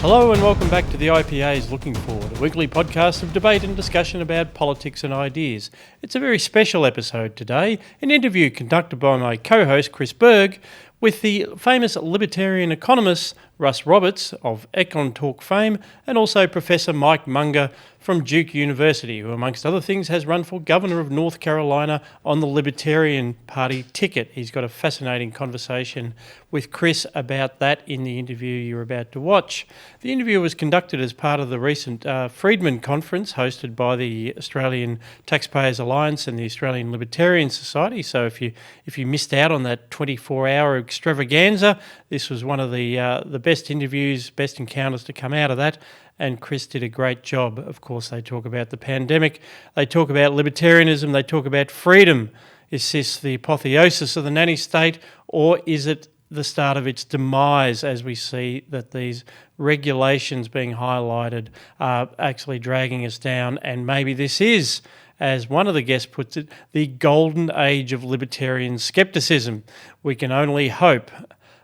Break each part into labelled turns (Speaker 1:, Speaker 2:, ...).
Speaker 1: Hello and welcome back to the IPA's Looking Forward, a weekly podcast of debate and discussion about politics and ideas. It's a very special episode today, an interview conducted by my co-host Chris Berg with the famous libertarian economist Russ Roberts of Econtalk fame, and also Professor Mike Munger from Duke University, who amongst other things has run for Governor of North Carolina on the Libertarian Party ticket. He's got a fascinating conversation with Chris about that in the interview you're about to watch. The interview was conducted as part of the recent Friedman Conference hosted by the Australian Taxpayers Alliance and the Australian Libertarian Society. So if you missed out on that 24-hour extravaganza, this was one of the best interviews, best encounters to come out of that. And Chris did a great job. Of course, they talk about the pandemic, they talk about libertarianism, they talk about freedom. Is this the apotheosis of the nanny state, or is it the start of its demise, as we see that these regulations being highlighted are actually dragging us down? And maybe this is, as one of the guests puts it, the golden age of libertarian scepticism. We can only hope.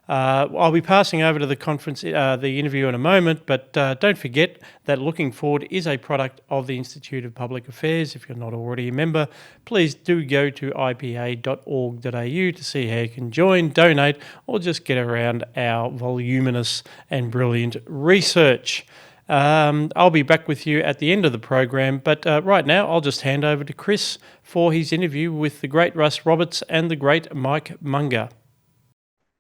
Speaker 1: I'll be passing over to the conference, the interview in a moment, but don't forget that Looking Forward is a product of the Institute of Public Affairs. If you're not already a member, please do go to ipa.org.au to see how you can join, donate, or just get around our voluminous and brilliant research. I'll be back with you at the end of the program, but right now I'll just hand over to Chris for his interview with the great Russ Roberts and the great Mike Munger.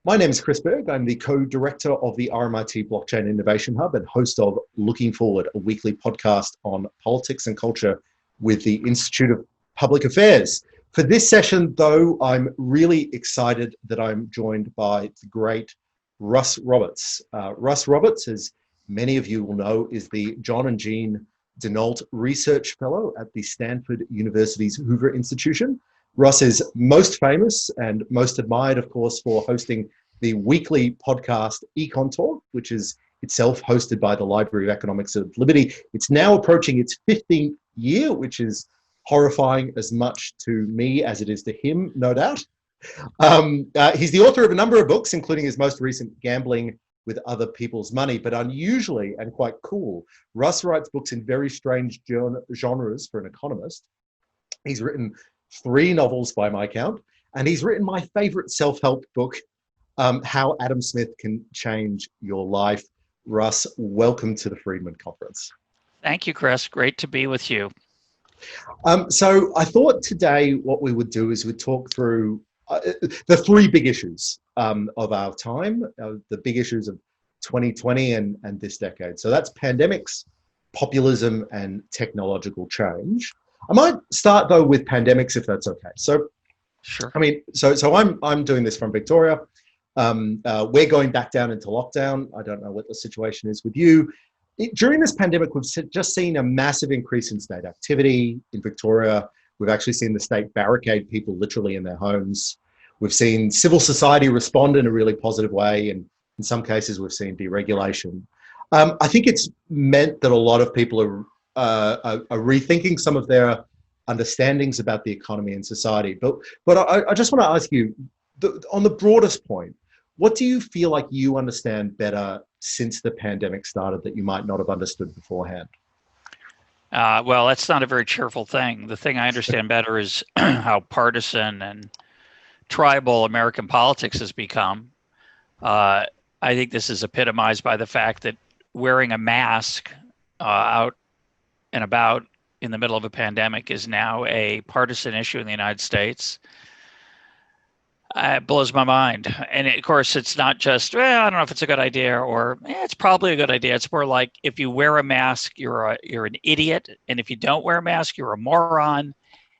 Speaker 2: My name is Chris Berg. I'm the co-director of the RMIT Blockchain Innovation Hub and host of Looking Forward, a weekly podcast on politics and culture with the Institute of Public Affairs. For this session, though, I'm really excited that I'm joined by the great Russ Roberts. Russ Roberts, as many of you will know, is the John and Jean Denault Research Fellow at the Stanford University's Hoover Institution. Russ is most famous and most admired, of course, for hosting the weekly podcast Econtalk, which is itself hosted by the Library of Economics at Liberty. It's now approaching its 15th year, which is horrifying as much to me as it is to him, no doubt. He's the author of a number of books, including his most recent, Gambling with Other People's Money. But unusually and quite cool, Russ writes books in very strange genres for an economist. He's written 3 novels by my count, and he's written my favorite self-help book, How Adam Smith Can Change Your Life. Russ, welcome to the Friedman Conference.
Speaker 3: Thank you, Chris. Great to be with you.
Speaker 2: So I thought today what we would do is we'd talk through the 3 big issues of our time, the big issues of 2020 and this decade. So that's pandemics, populism, and technological change. I might start though with pandemics, if that's okay. So,
Speaker 3: sure.
Speaker 2: I mean, so I'm doing this from Victoria. We're going back down into lockdown. I don't know what the situation is with you. During this pandemic, we've just seen a massive increase in state activity in Victoria. We've actually seen the state barricade people literally in their homes. We've seen civil society respond in a really positive way, and in some cases, we've seen deregulation. I think it's meant that a lot of people are rethinking some of their understandings about the economy and society. But I just want to ask you, on the broadest point, what do you feel like you understand better since the pandemic started that you might not have understood beforehand?
Speaker 3: Well, that's not a very cheerful thing. The thing I understand better is how partisan and tribal American politics has become. I think this is epitomized by the fact that wearing a mask out and about in the middle of a pandemic is now a partisan issue in the United States. It blows my mind. And of course, it's not just, well, I don't know if it's a good idea, or it's probably a good idea. It's more like, if you wear a mask, you're an idiot. And if you don't wear a mask, you're a moron.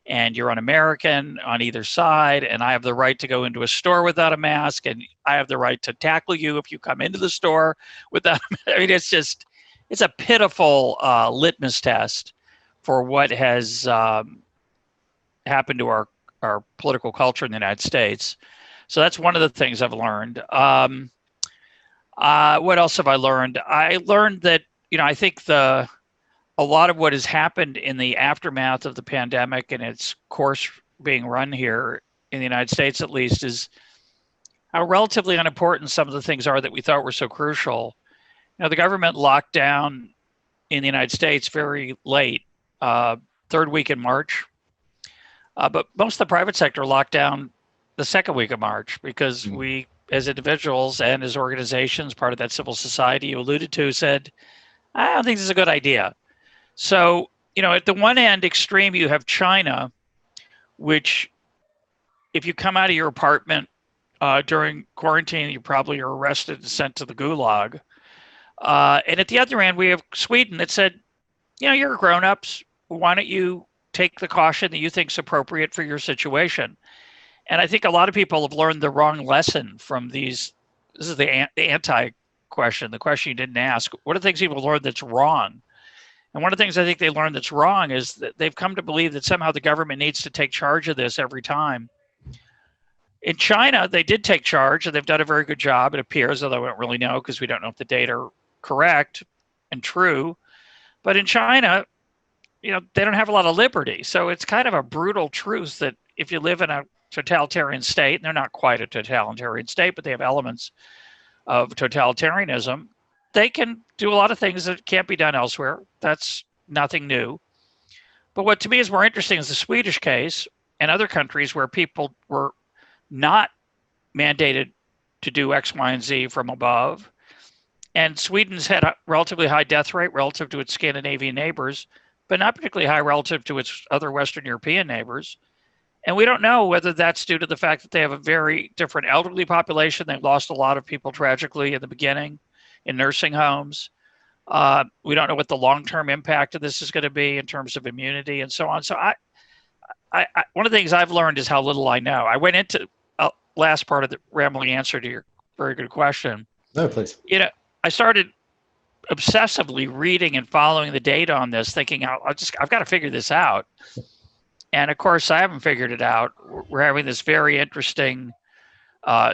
Speaker 3: And you're un-American on either side. And I have the right to go into a store without a mask. And I have the right to tackle you if you come into the store without a mask. I mean, it's a pitiful litmus test for what has happened to our political culture in the United States. So that's one of the things I've learned. What else have I learned? I learned that, I think a lot of what has happened in the aftermath of the pandemic and its course being run here in the United States, at least, is how relatively unimportant some of the things are that we thought were so crucial. The government locked down in the United States very late, third week in March. But most of the private sector locked down the second week of March because we, as individuals and as organizations, part of that civil society you alluded to, said, I don't think this is a good idea. So, at the one end extreme, you have China, which if you come out of your apartment during quarantine, you probably are arrested and sent to the gulag. And at the other end, we have Sweden that said, you're grown-ups. Why don't you take the caution that you think is appropriate for your situation? And I think a lot of people have learned the wrong lesson from these. This is the anti-question, the question you didn't ask. What are the things people learned that's wrong? And one of the things I think they learned that's wrong is that they've come to believe that somehow the government needs to take charge of this every time. In China, they did take charge, and they've done a very good job, it appears, although we don't really know because we don't know if the data are correct and true. But in China, they don't have a lot of liberty. So it's kind of a brutal truth that if you live in a totalitarian state, and they're not quite a totalitarian state, but they have elements of totalitarianism, they can do a lot of things that can't be done elsewhere. That's nothing new. But what to me is more interesting is the Swedish case and other countries where people were not mandated to do X, Y, and Z from above. And Sweden's had a relatively high death rate relative to its Scandinavian neighbors, but not particularly high relative to its other Western European neighbors. And we don't know whether that's due to the fact that they have a very different elderly population. They've lost a lot of people tragically in the beginning in nursing homes. We don't know what the long-term impact of this is going to be in terms of immunity and so on. So I one of the things I've learned is how little I know. I went into last part of the rambling answer to your very good question.
Speaker 2: No, please.
Speaker 3: I started obsessively reading and following the data on this, thinking I've got to figure this out. And of course, I haven't figured it out. We're having this very interesting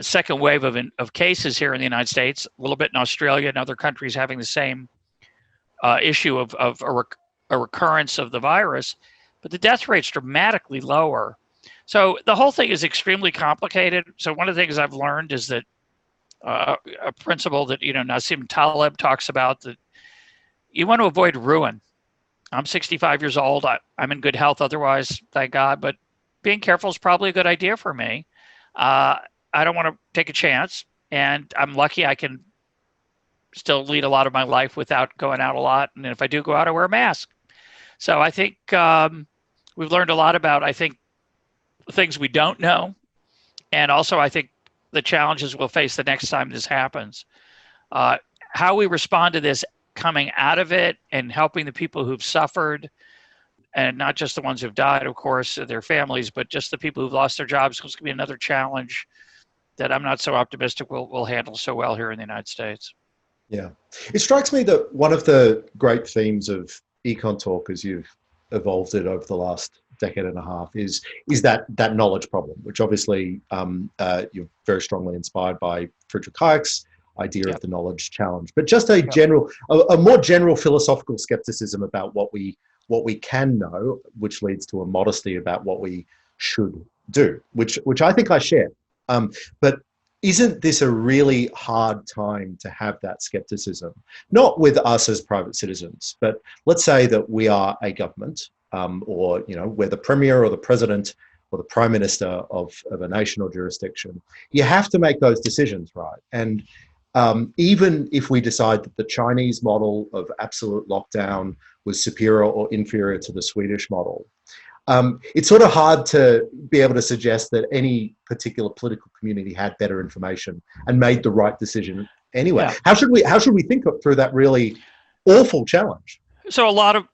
Speaker 3: second wave of cases here in the United States, a little bit in Australia and other countries having the same issue of a recurrence of the virus, but the death rate's dramatically lower. So the whole thing is extremely complicated. So one of the things I've learned is that a principle that Nassim Taleb talks about, that you want to avoid ruin. I'm 65 years old. I'm in good health otherwise, thank God, but being careful is probably a good idea for me. I don't want to take a chance, and I'm lucky I can still lead a lot of my life without going out a lot. And if I do go out, I wear a mask. So I think we've learned a lot about, things we don't know. And also, I think the challenges we'll face the next time this happens. How we respond to this coming out of it and helping the people who've suffered, and not just the ones who've died, of course, their families, but just the people who've lost their jobs, is going to be another challenge that I'm not so optimistic we'll handle so well here in the United States.
Speaker 2: Yeah. It strikes me that one of the great themes of Econtalk, as you've evolved it over the last decade and a half, is that knowledge problem, which obviously you're very strongly inspired by Friedrich Hayek's idea of the knowledge challenge, but just a more general philosophical skepticism about what we can know, which leads to a modesty about what we should do, which I think I share. But isn't this a really hard time to have that skepticism? Not with us as private citizens, but let's say that we are a government, or we're the premier or the president or the prime minister of a nation or jurisdiction. You have to make those decisions, right? And even if we decide that the Chinese model of absolute lockdown was superior or inferior to the Swedish model, it's sort of hard to be able to suggest that any particular political community had better information and made the right decision anyway. Yeah. How should we think through that really awful challenge?
Speaker 3: So a lot of,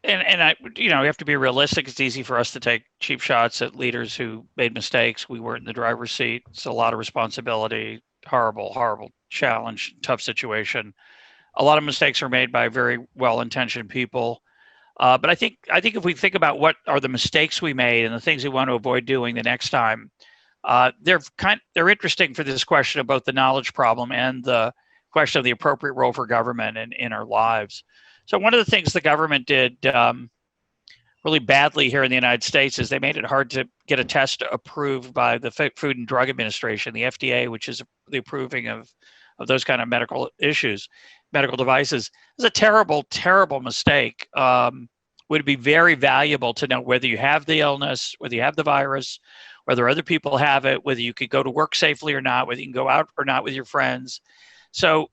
Speaker 3: and I, you have to be realistic. It's easy for us to take cheap shots at leaders who made mistakes. We weren't in the driver's seat. It's a lot of responsibility. Horrible challenge, tough situation. A lot of mistakes are made by very well-intentioned people. But I think if we think about what are the mistakes we made and the things we want to avoid doing the next time, they're interesting for this question of both the knowledge problem and the question of the appropriate role for government in our lives. So one of the things the government did really badly here in the United States is they made it hard to get a test approved by the Food and Drug Administration, the FDA, which is the approving of of those kind of medical issues, medical devices. It's a terrible, terrible mistake. Would be very valuable to know whether you have the illness, whether you have the virus, whether other people have it, whether you could go to work safely or not, whether you can go out or not with your friends. So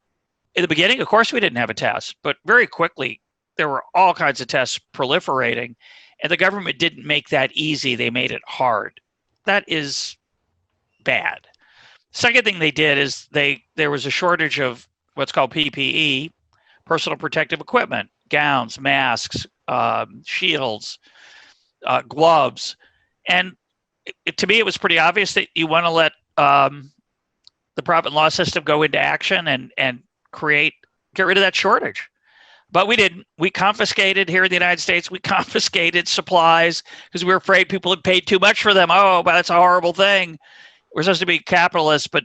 Speaker 3: in the beginning, of course, we didn't have a test, but very quickly, there were all kinds of tests proliferating, and the government didn't make that easy. They made it hard. That is bad. Second thing they did is there was a shortage of what's called PPE, personal protective equipment, gowns, masks, shields, gloves. And to me, it was pretty obvious that you want to let the profit and loss system go into action and get rid of that shortage. But we didn't. We confiscated here in the United States, we confiscated supplies because we were afraid people had paid too much for them. Oh, but that's a horrible thing. We're supposed to be capitalists, but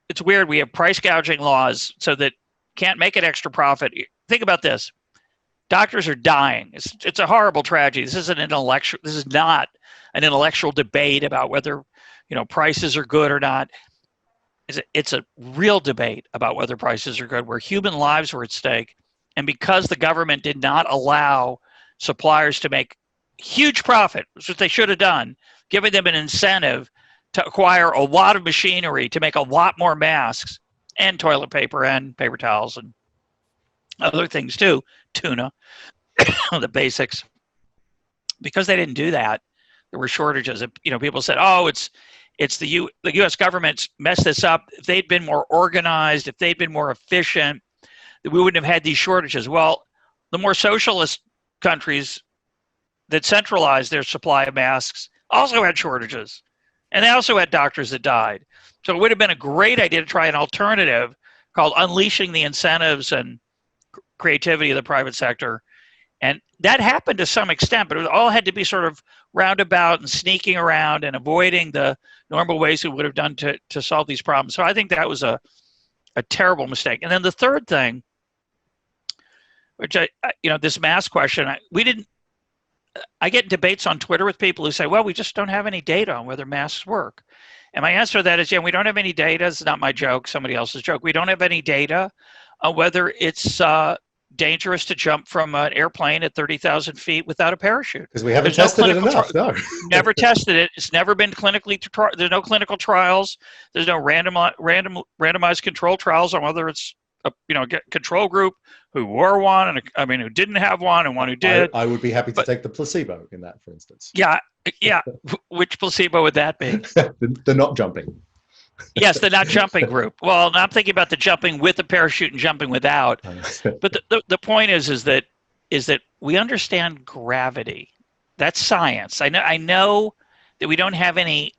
Speaker 3: it's weird. We have price gouging laws so that can't make an extra profit. Think about this. Doctors are dying. It's a horrible tragedy. This is not an intellectual debate about whether, prices are good or not. It's a real debate about whether prices are good, where human lives were at stake. And because the government did not allow suppliers to make huge profit, which is what they should have done, giving them an incentive to acquire a lot of machinery to make a lot more masks and toilet paper and paper towels and other things too, tuna, the basics. Because they didn't do that, there were shortages. People said, "Oh, it's the U.S. government's messed this up. If they'd been more organized, if they'd been more efficient, we wouldn't have had these shortages." Well, the more socialist countries that centralized their supply of masks also had shortages, and they also had doctors that died. So it would have been a great idea to try an alternative called unleashing the incentives and creativity of the private sector. And that happened to some extent, but it all had to be sort of roundabout and sneaking around and avoiding the normal ways we would have done to solve these problems. So I think that was a terrible mistake. And then the third thing, which this mask question, I get debates on Twitter with people who say, well, we just don't have any data on whether masks work. And my answer to that is, we don't have any data. It's not my joke, somebody else's joke. We don't have any data on whether it's dangerous to jump from an airplane at 30,000 feet without a parachute.
Speaker 2: Because we haven't tested it enough, no.
Speaker 3: Never tested it. It's never been there's no clinical trials. There's no randomized control trials on whether it's a control group who wore one and who didn't have one and one who did.
Speaker 2: I would be happy to take the placebo in that, for instance.
Speaker 3: Yeah. Which placebo would that be?
Speaker 2: The not jumping.
Speaker 3: Yes, the not jumping group. Well, I'm thinking about the jumping with a parachute and jumping without. But the point is that we understand gravity. That's science. I know that we don't have any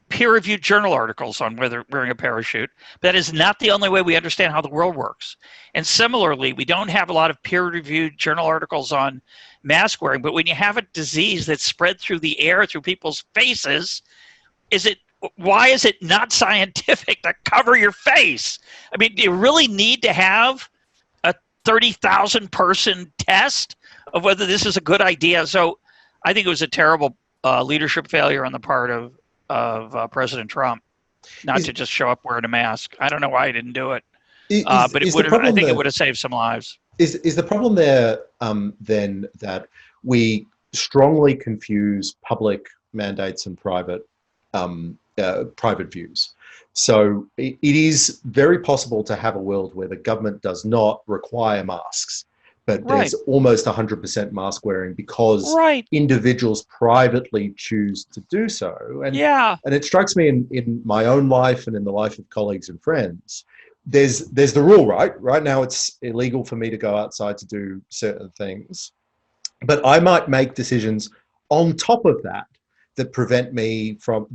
Speaker 3: peer-reviewed journal articles on whether wearing a parachute, but that is not the only way we understand how the world works. And similarly, we don't have a lot of peer-reviewed journal articles on mask wearing, but when you have a disease that's spread through the air, through people's faces, why is it not scientific to cover your face? Do you really need to have a 30,000 person test of whether this is a good idea? So I think it was a terrible leadership failure on the part of President Trump not to just show up wearing a mask. I don't know why he didn't do it, but it would have. I think it would have saved some lives.
Speaker 2: Is the problem there then that we strongly confuse public mandates and private views? So it is very possible to have a world where the government does not require masks, but there's almost 100% mask wearing because individuals privately choose to do so. And it strikes me in my own life and in the life of colleagues and friends, there's the rule, right now it's illegal for me to go outside to do certain things, but I might make decisions on top of that prevent me from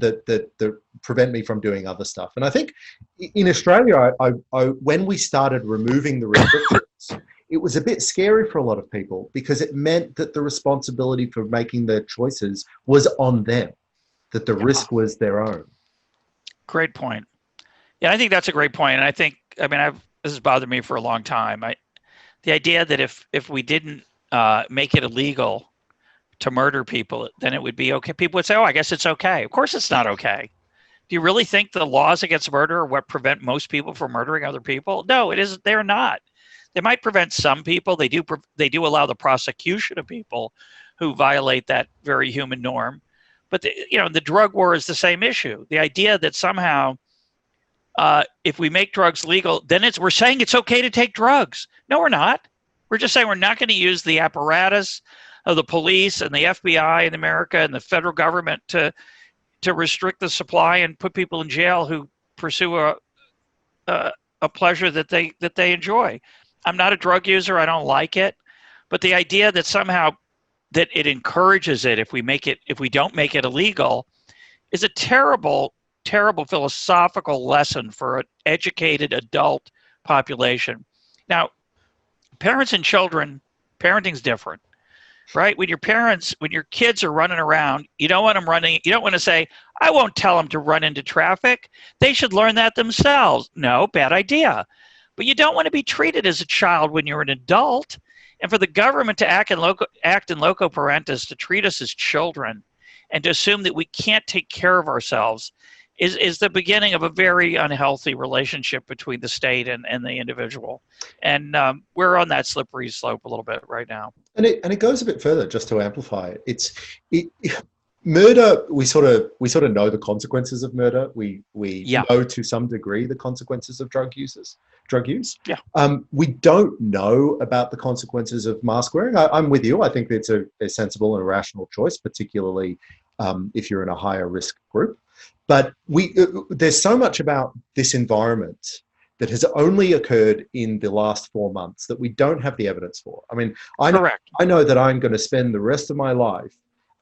Speaker 2: doing other stuff. And I think in Australia, I when we started removing the restrictions, it was a bit scary for a lot of people because it meant that the responsibility for making their choices was on them, that the risk was their own.
Speaker 3: Great point. Yeah, I think that's a great point. And I think, this has bothered me for a long time. The idea that if we didn't make it illegal to murder people, then it would be okay. People would say, oh, I guess it's okay. Of course it's not okay. Do you really think the laws against murder are what prevent most people from murdering other people? No, it isn't. They're not. They might prevent some people. They do allow the prosecution of people who violate that very human norm. But the drug war is the same issue. The idea that somehow, if we make drugs legal, then we're saying it's okay to take drugs. No, we're not. We're just saying we're not going to use the apparatus of the police and the FBI in America and the federal government to restrict the supply and put people in jail who pursue a pleasure that they enjoy. I'm not a drug user. I don't like it. But the idea that somehow that it encourages it if we don't make it illegal is a terrible, terrible philosophical lesson for an educated adult population. Now, parents and children, parenting's different, right? When your kids are running around, you don't want to say, I won't tell them to run into traffic. They should learn that themselves. No, bad idea. But you don't want to be treated as a child when you're an adult. And for the government to act in loco parentis, to treat us as children and to assume that we can't take care of ourselves is the beginning of a very unhealthy relationship between the state and the individual. And we're on that slippery slope a little bit right now.
Speaker 2: And it goes a bit further, just to amplify it. Murder, we sort of know the consequences of murder. We know to some degree the consequences of drug use. Yeah. We don't know about the consequences of mask wearing. I'm with you. I think it's a sensible and a rational choice, particularly if you're in a higher risk group. But there's so much about this environment that has only occurred in the last 4 months that we don't have the evidence for. I mean, I know that I'm going to spend the rest of my life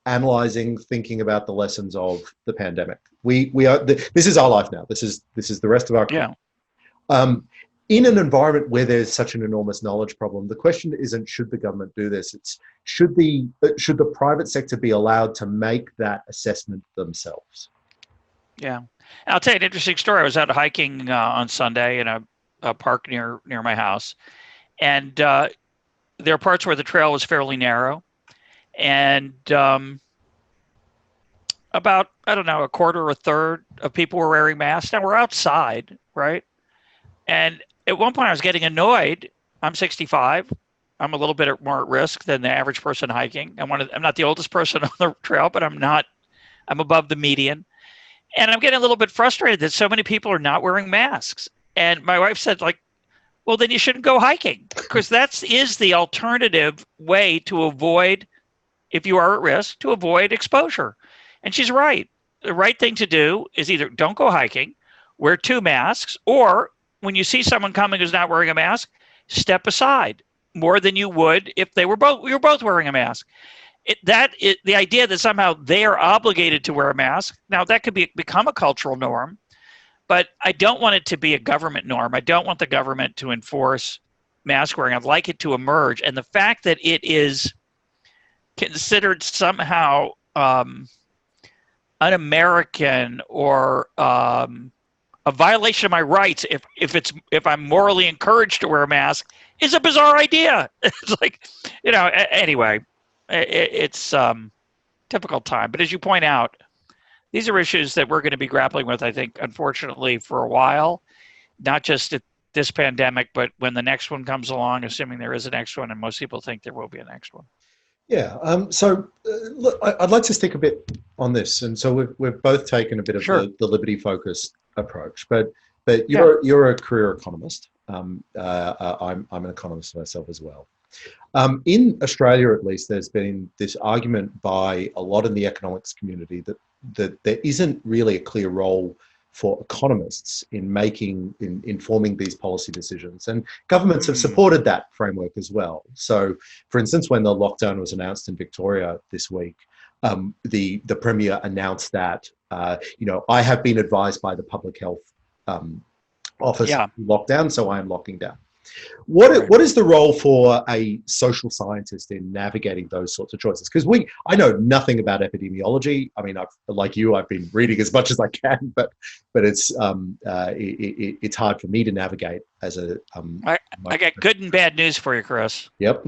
Speaker 2: analyzing, thinking about the lessons of the pandemic. This is our life now. This is the rest of our life. In an environment where there's such an enormous knowledge problem, the question isn't should the government do this. It's should the private sector be allowed to make that assessment themselves.
Speaker 3: Yeah, I'll tell you an interesting story. I was out hiking on Sunday in a park near my house, and there are parts where the trail was fairly narrow, and about, I don't know, a quarter or a third of people were wearing masks. Now we're outside, right? And at one point I was getting annoyed. I'm 65. I'm a little bit more at risk than the average person hiking. I'm not the oldest person on the trail, but I'm above the median. And I'm getting a little bit frustrated that so many people are not wearing masks. And my wife said, well, then you shouldn't go hiking, because that is the alternative way to avoid, if you are at risk, to avoid exposure. And she's right. The right thing to do is either don't go hiking, wear 2 masks, or when you see someone coming who's not wearing a mask, step aside more than you would if we were both wearing a mask. The idea that somehow they are obligated to wear a mask, now that could become a cultural norm, but I don't want it to be a government norm. I don't want the government to enforce mask wearing. I'd like it to emerge. And the fact that it is considered somehow un-American or a violation of my rights if I'm morally encouraged to wear a mask is a bizarre idea. It's anyway, it's difficult time. But as you point out, these are issues that we're going to be grappling with, I think, unfortunately, for a while, not just at this pandemic, but when the next one comes along, assuming there is a next one, and most people think there will be a next one.
Speaker 2: Yeah. Look, I'd like to stick a bit on this, and so we've both taken a bit of the liberty-focused approach, but you're a career economist. I'm an economist myself as well. In Australia, at least, there's been this argument by a lot in the economics community that there isn't really a clear role for economists in informing these policy decisions, and governments have supported that framework as well. So, for instance, when the lockdown was announced in Victoria this week, the Premier announced that I have been advised by the Public Health Office to lock down, so I am locking down. What is the role for a social scientist in navigating those sorts of choices? Because I know nothing about epidemiology. I mean, I've been reading as much as I can, but it's hard for me to navigate as a.
Speaker 3: I got good and bad news for you, Chris.
Speaker 2: Yep.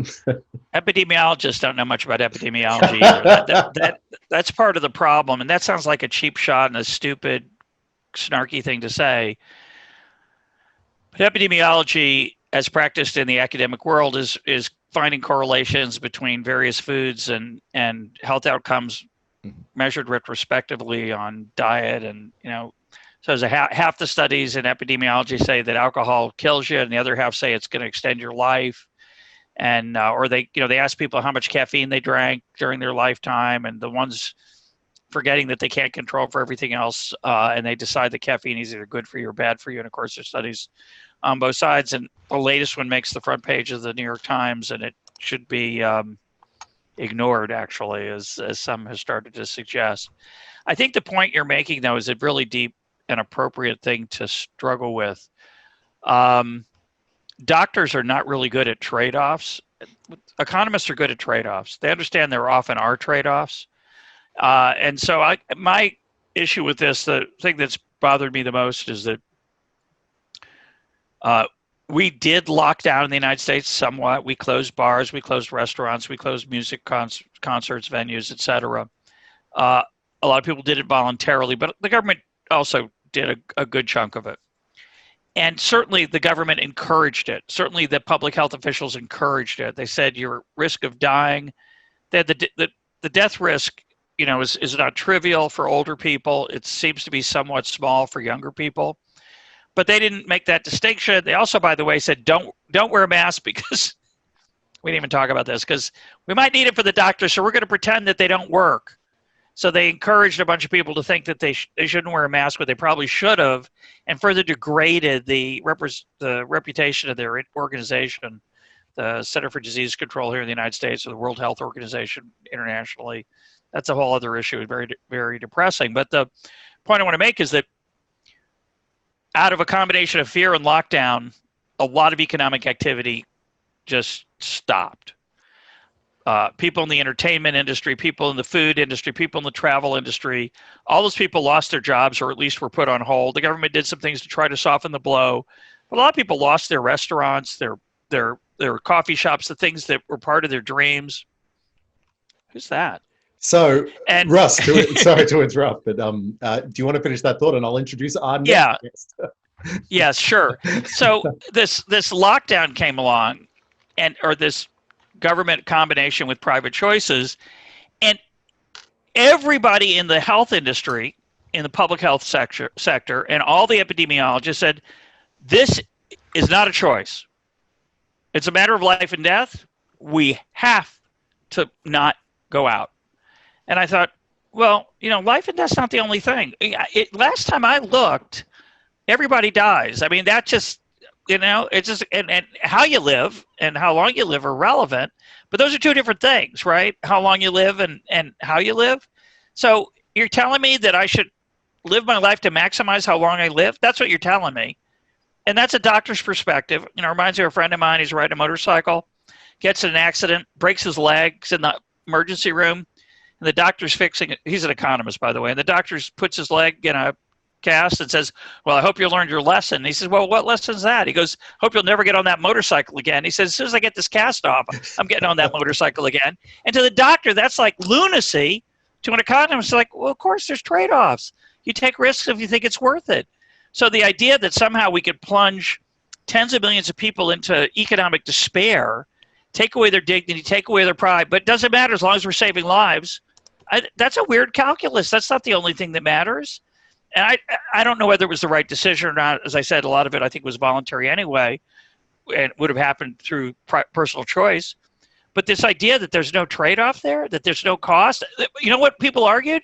Speaker 3: Epidemiologists don't know much about epidemiology either. That's part of the problem, and that sounds like a cheap shot and a stupid snarky thing to say. But epidemiology, as practiced in the academic world, is finding correlations between various foods and health outcomes measured retrospectively on diet. And, so as half the studies in epidemiology say that alcohol kills you, and the other half say it's going to extend your life. And or they ask people how much caffeine they drank during their lifetime, and the ones forgetting that they can't control for everything else, and they decide that caffeine is either good for you or bad for you. And of course, there's studies on both sides. And the latest one makes the front page of the New York Times, and it should be ignored, actually, as some have started to suggest. I think the point you're making, though, is a really deep and appropriate thing to struggle with. Doctors are not really good at trade-offs. Economists are good at trade-offs. They understand there often are trade-offs. And so my issue with this, the thing that's bothered me the most is that we did lock down in the United States somewhat. We closed bars, we closed restaurants, we closed music concerts, venues, etc. A lot of people did it voluntarily, but the government also did a good chunk of it. And certainly the government encouraged it. Certainly the public health officials encouraged it. They said your risk of dying, that the death risk, is not trivial for older people. It seems to be somewhat small for younger people. But they didn't make that distinction. They also, by the way, said don't wear a mask because we didn't even talk about this, because we might need it for the doctor, so we're going to pretend that they don't work. So they encouraged a bunch of people to think that they shouldn't wear a mask, but they probably should have, and further degraded the reputation of their organization, the Center for Disease Control here in the United States, or the World Health Organization internationally. That's a whole other issue. Very, very depressing. But the point I want to make is that out of a combination of fear and lockdown, a lot of economic activity just stopped. People in the entertainment industry, people in the food industry, people in the travel industry, all those people lost their jobs, or at least were put on hold. The government did some things to try to soften the blow, but a lot of people lost their restaurants, their coffee shops, the things that were part of their dreams. Who's that?
Speaker 2: So, Russ, sorry to interrupt, but do you want to finish that thought, and I'll introduce our next guest?
Speaker 3: Yes, sure. So this lockdown came along, or this government combination with private choices, and everybody in the health industry, in the public health sector, and all the epidemiologists said, this is not a choice. It's a matter of life and death. We have to not go out. And I thought, well, life and death's not the only thing. Last time I looked, everybody dies. I mean, that just, it's just, and how you live and how long you live are relevant, but those are two different things, right? How long you live and how you live. So you're telling me that I should live my life to maximize how long I live? That's what you're telling me. And that's a doctor's perspective. Reminds me of a friend of mine. He's riding a motorcycle, gets in an accident, breaks his legs in the emergency room, and the doctor's fixing it. He's an economist, by the way. And the doctor puts his leg in a cast and says, well, I hope you learned your lesson. And he says, well, what lesson is that? He goes, hope you'll never get on that motorcycle again. He says, as soon as I get this cast off, I'm getting on that motorcycle again. And to the doctor, that's like lunacy. To an economist, it's like, well, of course, there's trade-offs. You take risks if you think it's worth it. So the idea that somehow we could plunge tens of millions of people into economic despair, take away their dignity, take away their pride, but it doesn't matter as long as we're saving lives. That's a weird calculus. That's not the only thing that matters. And I don't know whether it was the right decision or not. As I said, a lot of it I think was voluntary anyway, and would have happened through personal choice. But this idea that there's no trade-off there, that there's no cost, you know what people argued?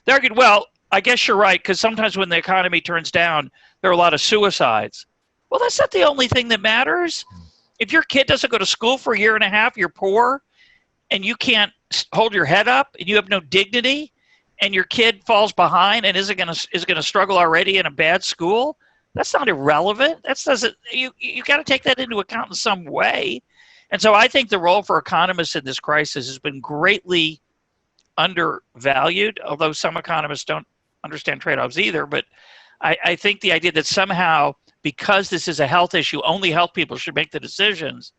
Speaker 3: They argued, well, I guess you're right, because sometimes when the economy turns down, there are a lot of suicides. Well, that's not the only thing that matters. If your kid doesn't go to school for a year and a half, you're poor, and you can't hold your head up, and you have no dignity, and your kid falls behind and is going to struggle already in a bad school, that's not irrelevant. You got to take that into account in some way. And so I think the role for economists in this crisis has been greatly undervalued, although some economists don't understand trade-offs either. But I think the idea that somehow, because this is a health issue, only health people should make the decisions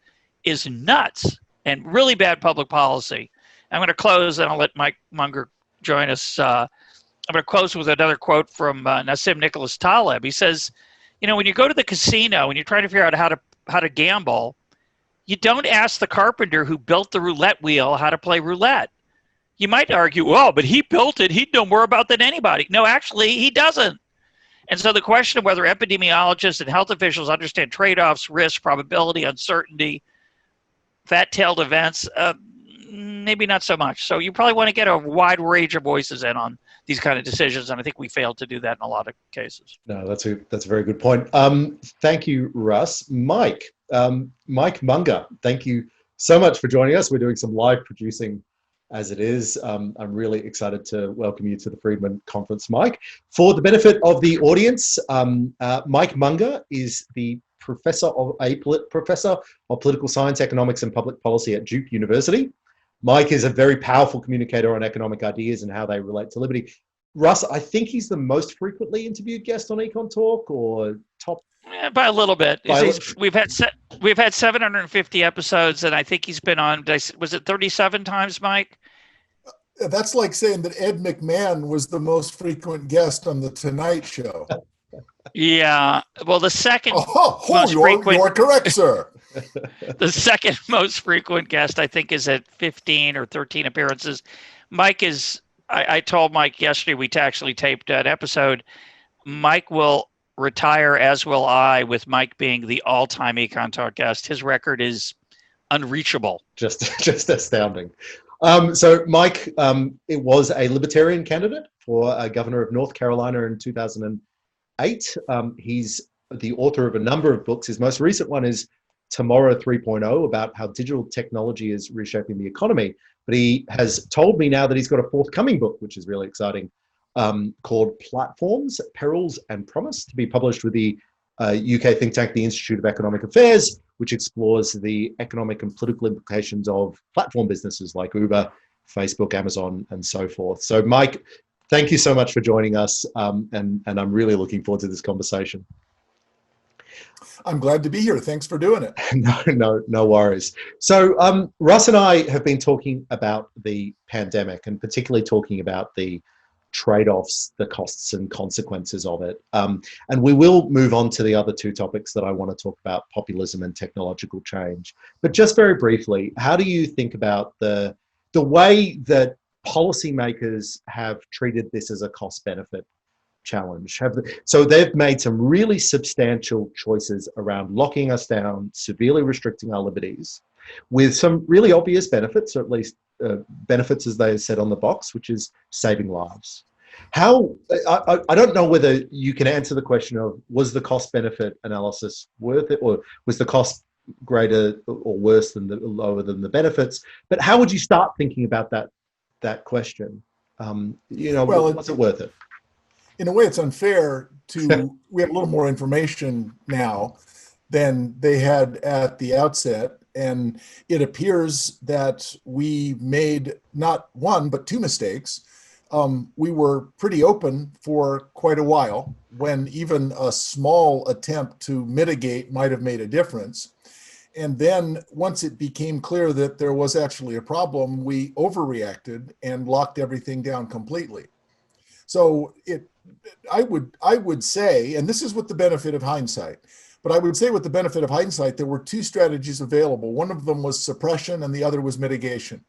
Speaker 3: is nuts and really bad public policy. I'm going to close, and I'll let Mike Munger join us I'm going to close with another quote from Nassim Nicholas Taleb. He says, when you go to the casino and you're trying to figure out how to gamble, you don't ask the carpenter who built the roulette wheel how to play roulette. You might argue, well, but he built it. He'd know more about than anybody. No, actually, he doesn't. And so the question of whether epidemiologists and health officials understand trade-offs, risk, probability, uncertainty, fat-tailed events, maybe not so much. So you probably want to get a wide range of voices in on these kind of decisions, and I think we failed to do that in a lot of cases.
Speaker 2: No, that's a very good point. Thank you, Russ. Mike Munger, thank you so much for joining us. We're doing some live producing as it is. I'm really excited to welcome you to the Friedman Conference, Mike. For the benefit of the audience, Mike Munger is the professor of political science, economics, and public policy at Duke University. Mike is a very powerful communicator on economic ideas and how they relate to liberty. Russ, I think he's the most frequently interviewed guest on Econtalk, or top.
Speaker 3: By a little bit. We've had 750 episodes, and I think he's been on. Was it 37 times, Mike?
Speaker 4: That's like saying that Ed McMahon was the most frequent guest on the Tonight Show.
Speaker 3: Yeah. Well, the second most frequent.
Speaker 4: You're correct, sir.
Speaker 3: The second most frequent guest, I think, is at 15 or 13 appearances. Mike is. I told Mike yesterday we actually taped an episode. Mike will retire, as will I, with Mike being the all-time Econtalk guest. His record is unreachable. Just
Speaker 2: astounding. So Mike, it was a Libertarian candidate for governor of North Carolina in 2008. He's the author of a number of books. His most recent one is Tomorrow 3.0, about how digital technology is reshaping the economy. But he has told me now that he's got a forthcoming book, which is really exciting, called Platforms, Perils and Promise, to be published with the UK think tank, the Institute of Economic Affairs, which explores the economic and political implications of platform businesses like Uber, Facebook, Amazon, and so forth. So Mike, thank you so much for joining us, and I'm really looking forward to this conversation.
Speaker 4: I'm glad to be here. Thanks for doing it.
Speaker 2: No worries. So Russ and I have been talking about the pandemic, and particularly talking about the trade-offs, the costs and consequences of it. And we will move on to the other two topics that I want to talk about, populism and technological change. But just very briefly, how do you think about the way that policymakers have treated this as a cost-benefit challenge? So they've made some really substantial choices around locking us down, severely restricting our liberties, with some really obvious benefits, or at least benefits as they said on the box, which is saving lives. I don't know whether you can answer the question of, was the cost-benefit analysis worth it, or was the cost greater or worse than lower than the benefits? But how would you start thinking about that question? Was it worth it?
Speaker 4: In a way, it's unfair we have a little more information now than they had at the outset. And it appears that we made not one, but two mistakes. We were pretty open for quite a while, when even a small attempt to mitigate might have made a difference. And then once it became clear that there was actually a problem, we overreacted and locked everything down completely. So I would say, and this is with the benefit of hindsight, but I would say with the benefit of hindsight, there were two strategies available. One of them was suppression and the other was mitigation.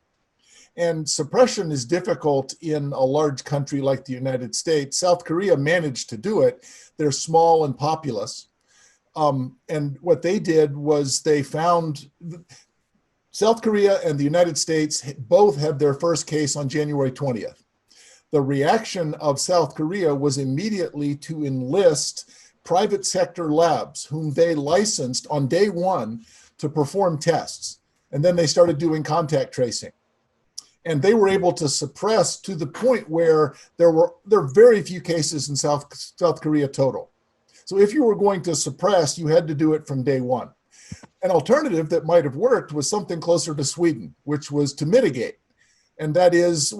Speaker 4: And suppression is difficult in a large country like the United States. South Korea managed to do it. They're small and populous. And what they did was they found South Korea and the United States both had their first case on January 20th. The reaction of South Korea was immediately to enlist private sector labs, whom they licensed on day one to perform tests. And then they started doing contact tracing. And they were able to suppress to the point where there are very few cases in South Korea total. So if you were going to suppress, you had to do it from day one. An alternative that might have worked was something closer to Sweden, which was to mitigate. And that is,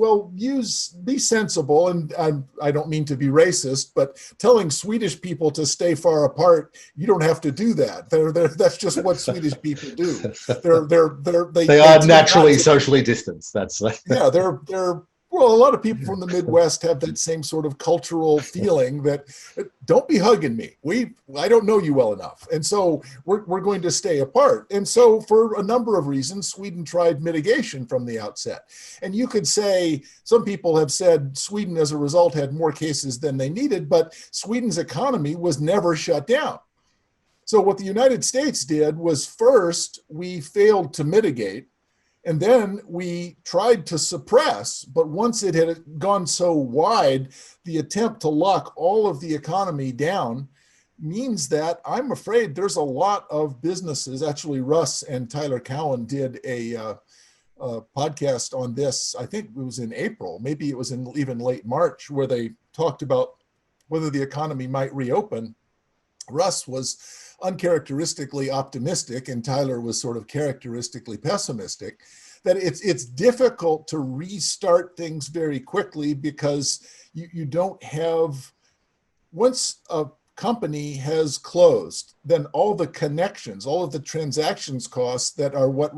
Speaker 4: be sensible. And I don't mean to be racist, but telling Swedish people to stay far apart, you don't have to do that. That's just what Swedish people do. They are naturally
Speaker 2: socially distanced. That's
Speaker 4: yeah. They're Well, a lot of people from the Midwest have that same sort of cultural feeling that don't be hugging me. I don't know you well enough. And so we're going to stay apart. And so for a number of reasons, Sweden tried mitigation from the outset. And you could say, some people have said Sweden as a result had more cases than they needed, but Sweden's economy was never shut down. So what the United States did was, first, we failed to mitigate. And then we tried to suppress, but once it had gone so wide, the attempt to lock all of the economy down means that I'm afraid there's a lot of businesses. Actually, Russ and Tyler Cowen did a podcast on this. I think it was in April, maybe it was in even late March, where they talked about whether the economy might reopen. Russ was uncharacteristically optimistic, and Tyler was sort of characteristically pessimistic, that it's difficult to restart things very quickly because you don't have, once a company has closed, then all the connections, all of the transactions costs that are what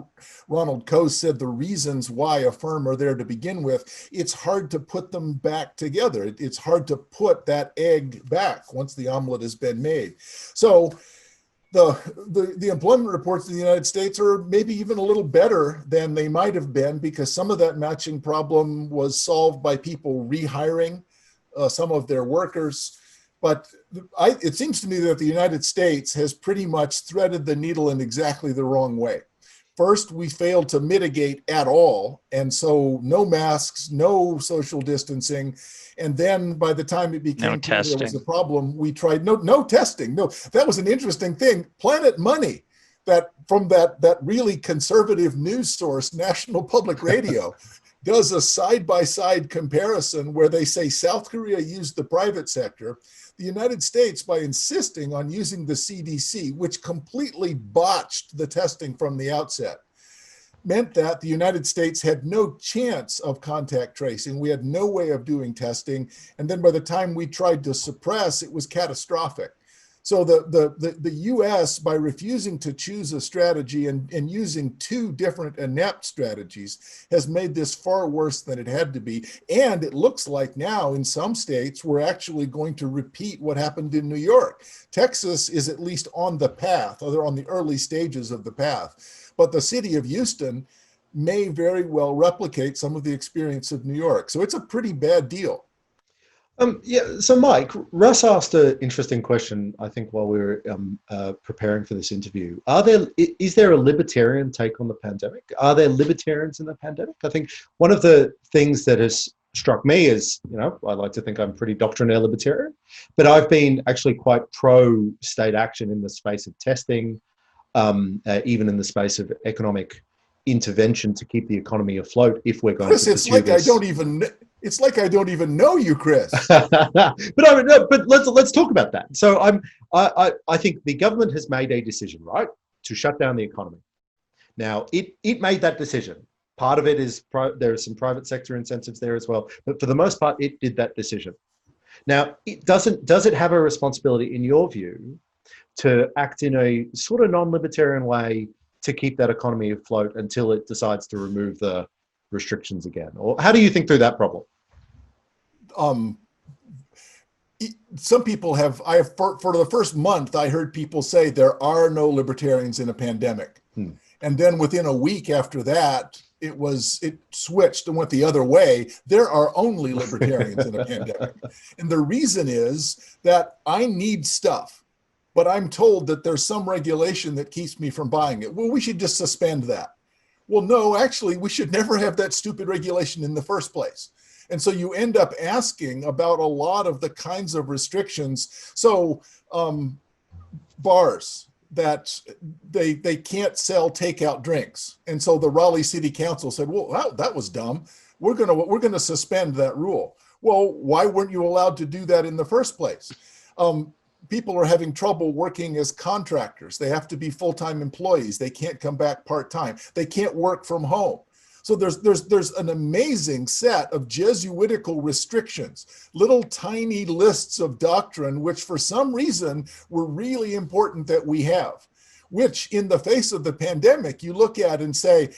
Speaker 4: Ronald Coase said the reasons why a firm are there to begin with, it's hard to put them back together. It's hard to put that egg back once the omelet has been made. So the employment reports in the United States are maybe even a little better than they might have been, because some of that matching problem was solved by people rehiring some of their workers. But it seems to me that the United States has pretty much threaded the needle in exactly the wrong way. First, we failed to mitigate at all. And so no masks, no social distancing. And then by the time it became clear there was a problem, we tried no testing. No, that was an interesting thing. Planet Money, that from that really conservative news source, National Public Radio, does a side-by-side comparison where they say South Korea used the private sector. The United States, by insisting on using the CDC, which completely botched the testing from the outset, meant that the United States had no chance of contact tracing. We had no way of doing testing. And then by the time we tried to suppress, it was catastrophic. So the US, by refusing to choose a strategy and using two different inept strategies, has made this far worse than it had to be. And it looks like now in some states, we're actually going to repeat what happened in New York. Texas is at least on the path, or they're on the early stages of the path. But the city of Houston may very well replicate some of the experience of New York. So it's a pretty bad deal.
Speaker 2: So Mike, Russ asked an interesting question, I think, while we were preparing for this interview. Is there a libertarian take on the pandemic? Are there libertarians in the pandemic? I think one of the things that has struck me is, I like to think I'm pretty doctrinaire libertarian, but I've been actually quite pro state action in the space of testing, even in the space of economic intervention to keep the economy afloat if we're going
Speaker 4: Chris,
Speaker 2: to pursue this.
Speaker 4: It's like I don't even know you, Chris.
Speaker 2: but let's talk about that. So I think the government has made a decision, right, to shut down the economy. Now it made that decision. Part of it is there are some private sector incentives there as well, but for the most part, it did that decision. Now, does it have a responsibility, in your view, to act in a sort of non-libertarian way to keep that economy afloat until it decides to remove the restrictions again? Or how do you think through that problem?
Speaker 4: Some people have, for the first month, I heard people say there are no libertarians in a pandemic. And then within a week after that, it switched and went the other way. There are only libertarians in a pandemic. And the reason is that I need stuff, but I'm told that there's some regulation that keeps me from buying it. Well, we should just suspend that. Well, no, actually, we should never have that stupid regulation in the first place. And so you end up asking about a lot of the kinds of restrictions. So bars, that they can't sell takeout drinks. And so the Raleigh City Council said, well, that was dumb. We're gonna suspend that rule. Well, why weren't you allowed to do that in the first place? People are having trouble working as contractors. They have to be full-time employees. They can't come back part-time. They can't work from home. So there's an amazing set of Jesuitical restrictions, little tiny lists of doctrine, which for some reason were really important that we have. which in the face of the pandemic, you look at and say,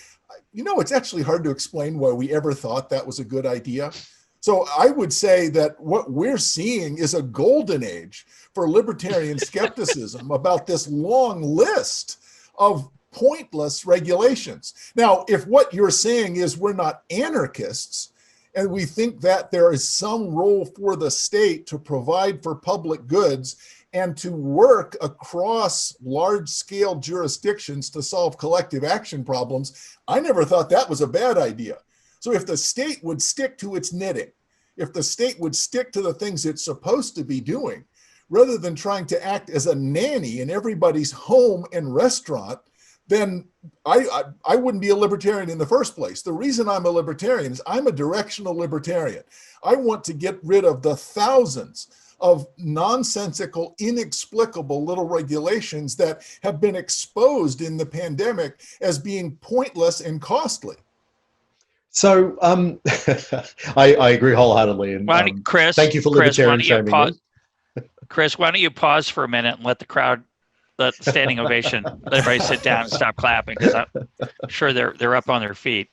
Speaker 4: it's actually hard to explain why we ever thought that was a good idea. So I would say that what we're seeing is a golden age for libertarian skepticism about this long list of pointless regulations. Now, if what you're saying is we're not anarchists, and we think that there is some role for the state to provide for public goods and to work across large-scale jurisdictions to solve collective action problems, I never thought that was a bad idea. So if the state would stick to its knitting, if the state would stick to the things it's supposed to be doing, rather than trying to act as a nanny in everybody's home and restaurant, then I wouldn't be a libertarian in the first place. The reason I'm a libertarian is I'm a directional libertarian. I want to get rid of the thousands of nonsensical, inexplicable little regulations that have been exposed in the pandemic as being pointless and costly.
Speaker 2: So I agree wholeheartedly. And
Speaker 3: Chris,
Speaker 2: thank you for libertarian shaming me.
Speaker 3: Chris, why don't you pause for a minute and let the standing ovation, let everybody sit down and stop clapping, because I'm sure they're up on their feet.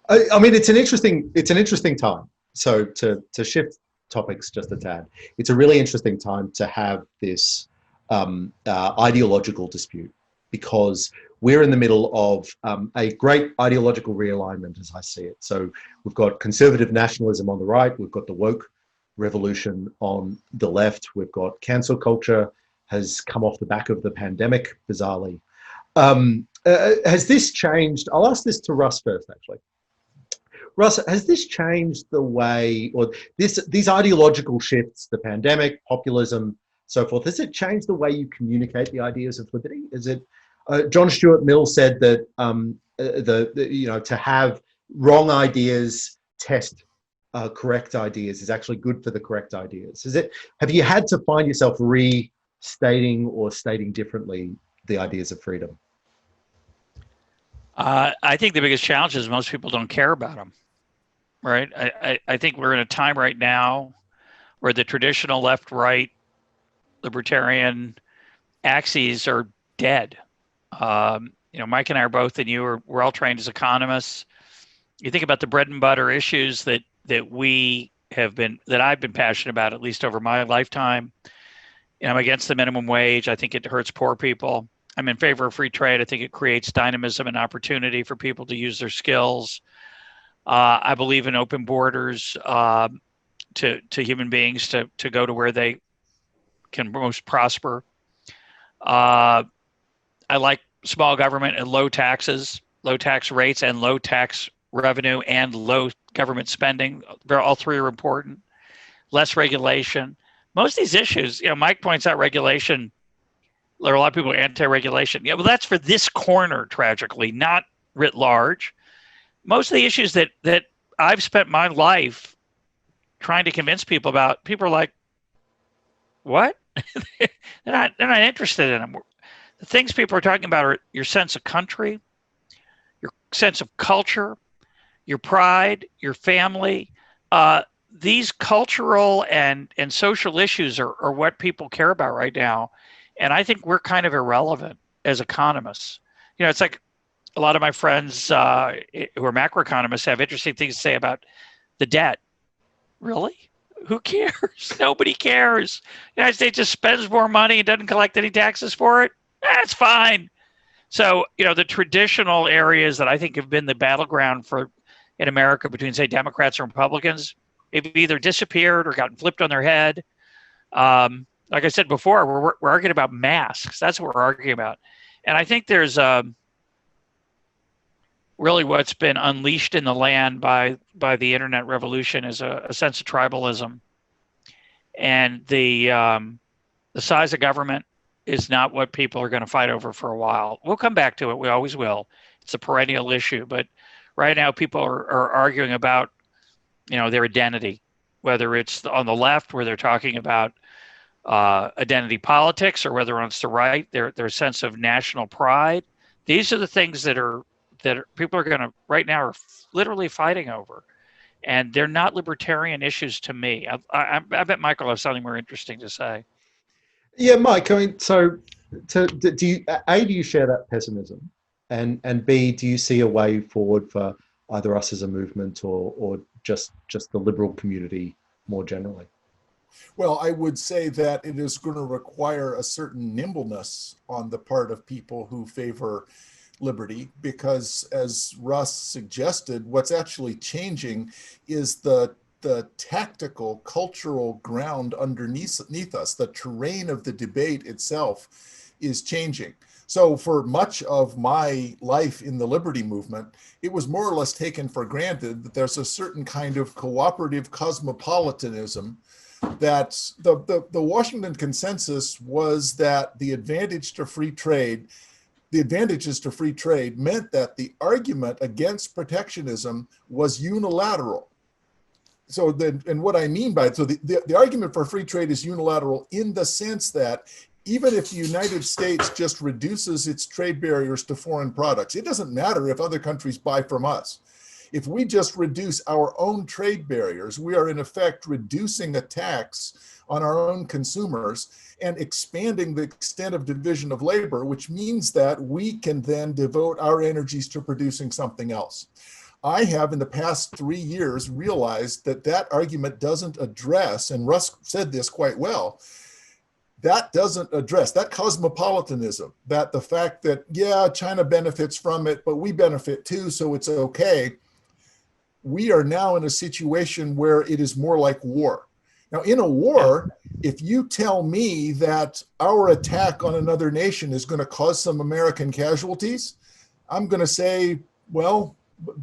Speaker 2: I mean, it's an interesting time. So to shift topics just a tad, it's a really interesting time to have this ideological dispute, because we're in the middle of a great ideological realignment, as I see it. So we've got conservative nationalism on the right, we've got the woke revolution on the left, we've got cancel culture has come off the back of the pandemic, bizarrely. Has this changed? I'll ask this to Russ first, actually. Russ, has this changed the way, or these ideological shifts, the pandemic, populism, so forth, has it changed the way you communicate the ideas of liberty? Is it, John Stuart Mill said that to have wrong ideas test correct ideas is actually good for the correct ideas. Have you had to find yourself restating or stating differently the ideas of freedom?
Speaker 3: I think the biggest challenge is most people don't care about them, right? I think we're in a time right now where the traditional left-right libertarian axes are dead. Mike and I are both, and we're all trained as economists. You think about the bread and butter issues that I've been passionate about, at least over my lifetime. I'm against the minimum wage. I think it hurts poor people. I'm in favor of free trade. I think it creates dynamism and opportunity for people to use their skills. I believe in open borders to human beings to go to where they can most prosper. I like small government and low taxes, low tax rates and low tax revenue and low government spending. All three are important. Less regulation. Most of these issues, Mike points out regulation. There are a lot of people anti-regulation. Yeah, well, that's for this corner, tragically, not writ large. Most of the issues that I've spent my life trying to convince people about, people are like, what? they're not interested in them. The things people are talking about are your sense of country, your sense of culture, your pride, your family. These cultural and social issues are what people care about right now. And I think we're kind of irrelevant as economists. It's like a lot of my friends who are macroeconomists have interesting things to say about the debt. Really? Who cares? Nobody cares. The United States just spends more money and doesn't collect any taxes for it. That's fine. So, the traditional areas that I think have been the battleground in America between, say, Democrats and Republicans, they've either disappeared or gotten flipped on their head. Like I said before, we're arguing about masks. That's what we're arguing about. And I think there's really what's been unleashed in the land by the internet revolution is a sense of tribalism. And the size of government is not what people are going to fight over for a while. We'll come back to it. We always will. It's a perennial issue. But right now people are arguing about, their identity, whether it's on the left where they're talking about identity politics, or whether on the right, their sense of national pride. These are the things that people are going to right now are literally fighting over, and they're not libertarian issues to me. I bet Michael has something more interesting to say.
Speaker 2: Yeah, Mike. I mean, so do you, A, do you share that pessimism? And B, do you see a way forward for either us as a movement or just the liberal community more generally?
Speaker 4: Well, I would say that it is going to require a certain nimbleness on the part of people who favor liberty, because as Russ suggested, what's actually changing is the tactical cultural ground underneath us. The terrain of the debate itself is changing. So for much of my life in the liberty movement, it was more or less taken for granted that there's a certain kind of cooperative cosmopolitanism, that the Washington consensus was that the advantages to free trade meant that the argument against protectionism was unilateral. So then, and what I mean by it, so the argument for free trade is unilateral in the sense that even if the United States just reduces its trade barriers to foreign products, it doesn't matter if other countries buy from us. If we just reduce our own trade barriers, we are in effect reducing a tax on our own consumers and expanding the extent of division of labor, which means that we can then devote our energies to producing something else. I have, in the past 3 years, realized that that argument doesn't address, and Russ said this quite well, that doesn't address that cosmopolitanism, that the fact that, yeah, China benefits from it, but we benefit too, so it's okay. We are now in a situation where it is more like war. Now, in a war, if you tell me that our attack on another nation is going to cause some American casualties, I'm going to say, well,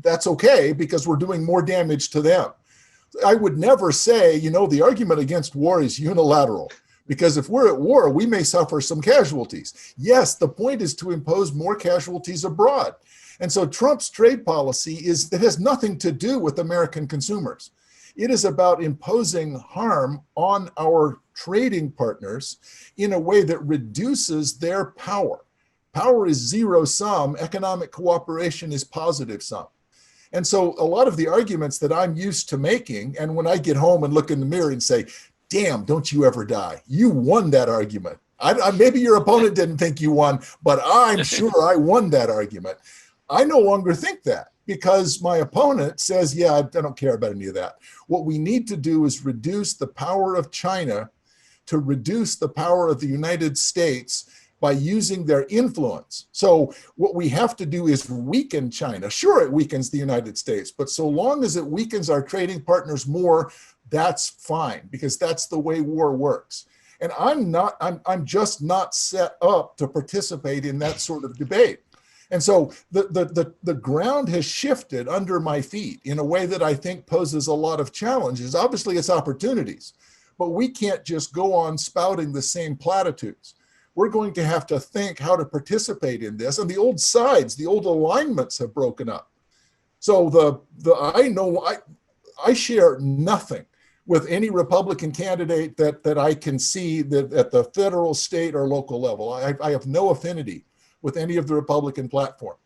Speaker 4: that's okay, because we're doing more damage to them. I would never say, the argument against war is unilateral, because if we're at war, we may suffer some casualties. Yes, the point is to impose more casualties abroad. And so Trump's trade policy it has nothing to do with American consumers. It is about imposing harm on our trading partners in a way that reduces their power. Power is zero sum. Economic cooperation is positive sum. And so a lot of the arguments that I'm used to making, and when I get home and look in the mirror and say, damn, don't you ever die. You won that argument. Maybe your opponent didn't think you won, but I'm sure I won that argument. I no longer think that, because my opponent says, yeah, I don't care about any of that. What we need to do is reduce the power of China to reduce the power of the United States by using their influence. So what we have to do is weaken China. Sure, it weakens the United States, but so long as it weakens our trading partners more, that's fine, because that's the way war works. And I'm just not set up to participate in that sort of debate. And so the ground has shifted under my feet in a way that I think poses a lot of challenges. Obviously, it's opportunities, but we can't just go on spouting the same platitudes. We're going to have to think how to participate in this. And the old sides, the old alignments have broken up. So I share nothing with any Republican candidate that I can see that at the federal, state, or local level. I have no affinity with any of the Republican platform.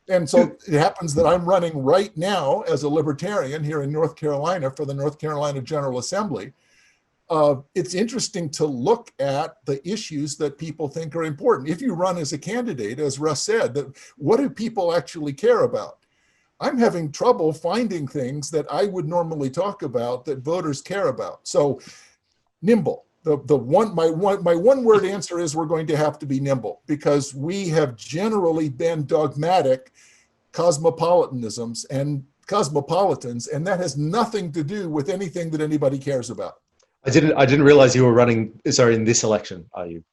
Speaker 4: And so it happens that I'm running right now as a libertarian here in North Carolina for the North Carolina General Assembly. It's interesting to look at the issues that people think are important. If you run as a candidate, as Russ said, what do people actually care about? I'm having trouble finding things that I would normally talk about that voters care about. So nimble. My one word answer is we're going to have to be nimble, because we have generally been dogmatic cosmopolitans, and that has nothing to do with anything that anybody cares about.
Speaker 2: I didn't realize you were running, in this election, are you?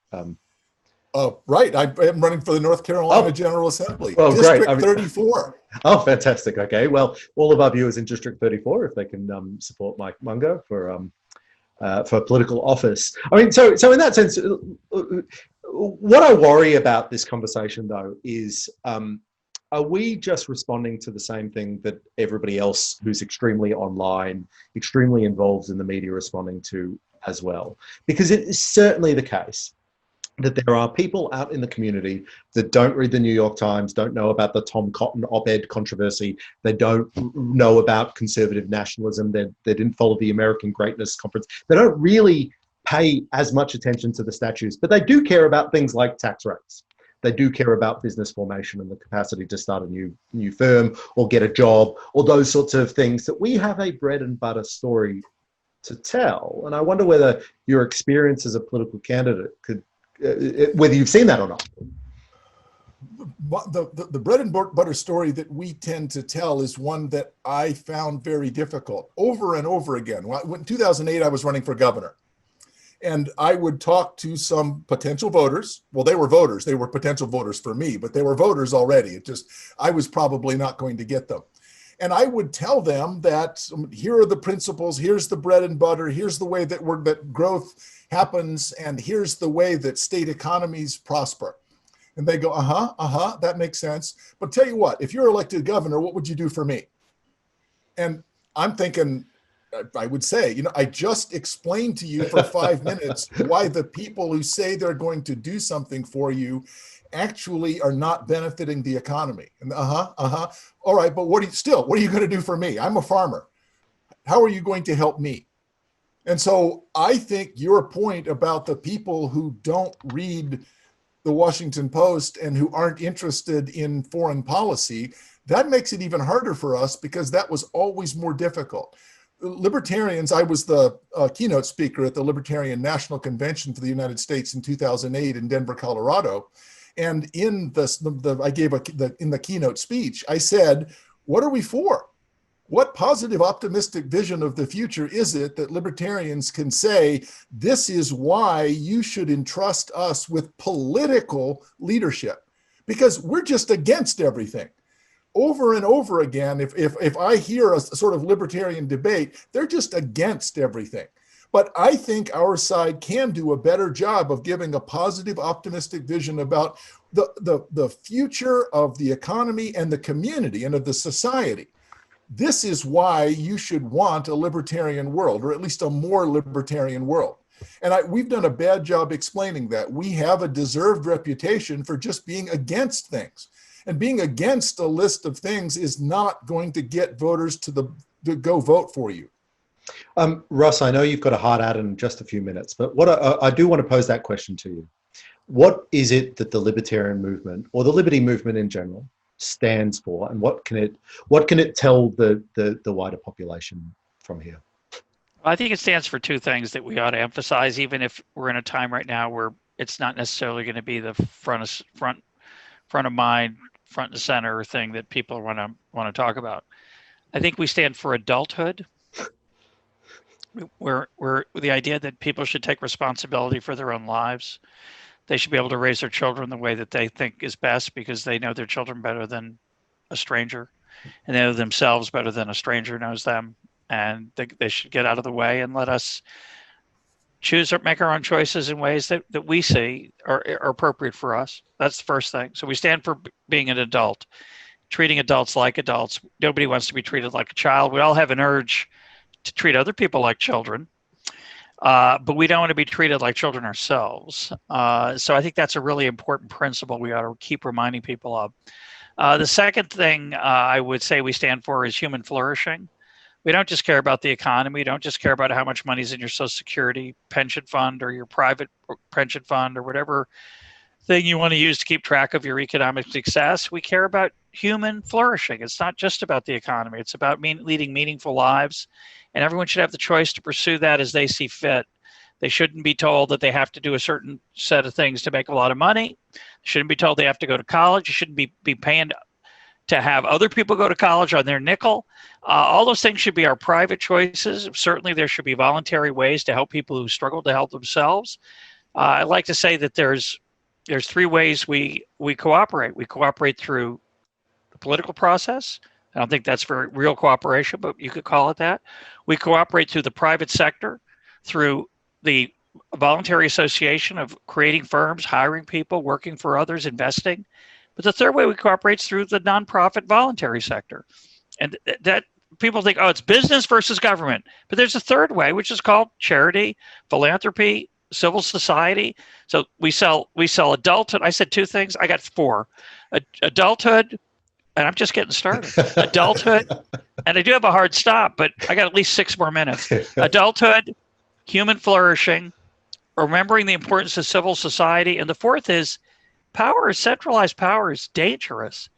Speaker 4: Right, I'm running for the North Carolina General Assembly,
Speaker 2: well,
Speaker 4: District
Speaker 2: great.
Speaker 4: 34.
Speaker 2: Oh, fantastic. Okay, well, all of our viewers in District 34, if they can support Mike Munger for political office. I mean, so in that sense, what I worry about this conversation, though, is are we just responding to the same thing that everybody else who's extremely online, extremely involved in the media responding to as well? Because it is certainly the case that there are people out in the community that don't read the New York Times, don't know about the Tom Cotton op-ed controversy, they don't know about conservative nationalism, they didn't follow the American Greatness Conference, they don't really pay as much attention to the statutes, but they do care about things like tax rates. They do care about business formation and the capacity to start a new firm or get a job or those sorts of things that we have a bread and butter story to tell. And I wonder whether your experience as a political candidate could, whether you've seen that or not.
Speaker 4: The bread and butter story that we tend to tell is one that I found very difficult over and over again. In 2008, I was running for governor, and I would talk to some potential voters. Well, they were voters. They were potential voters for me, but they were voters already. I was probably not going to get them. And I would tell them that here are the principles, here's the bread and butter, here's the way that growth happens, and here's the way that state economies prosper. And they go, that makes sense. But tell you what, if you're elected governor, what would you do for me? And I'm thinking, I would say, I just explained to you for 5 minutes why the people who say they're going to do something for you actually are not benefiting the economy. And all right, but what are you going to do for me? I'm a farmer. How are you going to help me? And so I think your point about the people who don't read the Washington Post and who aren't interested in foreign policy, that makes it even harder for us because that was always more difficult. Libertarians, I was the keynote speaker at the Libertarian National Convention for the United States in 2008 in Denver, Colorado. And in the keynote speech, I said, what are we for? What positive, optimistic vision of the future is it that libertarians can say, this is why you should entrust us with political leadership? Because we're just against everything. Over and over again, if I hear a sort of libertarian debate, they're just against everything. But I think our side can do a better job of giving a positive, optimistic vision about the future of the economy and the community and of the society. This is why you should want a libertarian world, or at least a more libertarian world. And we've done a bad job explaining that. We have a deserved reputation for just being against things. And being against a list of things is not going to get voters to go vote for you.
Speaker 2: Russ, I know you've got a hard out in just a few minutes, but what I do want to pose that question to you. What is it that the libertarian movement, or the liberty movement in general, stands for, and what can it tell the wider population from here?
Speaker 3: I think it stands for two things that we ought to emphasize, even if we're in a time right now where it's not necessarily going to be the front of mind, front and center thing that people want to talk about. I think we stand for adulthood. We're the idea that people should take responsibility for their own lives. They should be able to raise their children the way that they think is best because they know their children better than a stranger, and they know themselves better than a stranger knows them. And they should get out of the way and let us choose or make our own choices in ways that we see are appropriate for us. That's the first thing. So we stand for being an adult, treating adults like adults. Nobody wants to be treated like a child. We all have an urge to treat other people like children. But we don't want to be treated like children ourselves. So I think that's a really important principle we ought to keep reminding people of. The second thing I would say we stand for is human flourishing. We don't just care about the economy. We don't just care about how much money is in your Social Security pension fund or your private pension fund or whatever thing you want to use to keep track of your economic success. We care about human flourishing. It's not just about the economy. It's about leading meaningful lives. And everyone should have the choice to pursue that as they see fit. They shouldn't be told that they have to do a certain set of things to make a lot of money. They shouldn't be told they have to go to college. You shouldn't be paying to have other people go to college on their nickel. All those things should be our private choices. Certainly there should be voluntary ways to help people who struggle to help themselves. I like to say that there's three ways we cooperate. We cooperate through the political process. I don't think that's for real cooperation, but you could call it that. We cooperate through the private sector, through the voluntary association of creating firms, hiring people, working for others, investing. But the third way we cooperate is through the nonprofit voluntary sector. And that people think, oh, it's business versus government. But there's a third way, which is called charity, philanthropy, civil society. So we sell adulthood. I said two things. I got four. Adulthood, and I'm just getting started. Adulthood, and I do have a hard stop, but I got at least 6 more minutes. Adulthood, human flourishing, remembering the importance of civil society. And the fourth is centralized power is dangerous.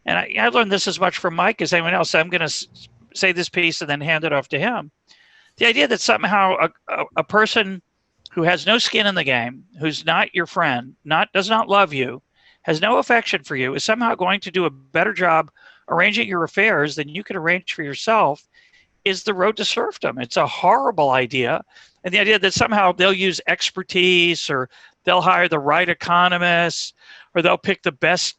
Speaker 3: And I learned this as much from Mike as anyone else. I'm going to say this piece and then hand it off to him. The idea that somehow a person who has no skin in the game, who's not your friend, does not love you, has no affection for you, is somehow going to do a better job arranging your affairs than you could arrange for yourself, is the road to serfdom. It's a horrible idea. And the idea that somehow they'll use expertise, or they'll hire the right economists, or they'll pick the best,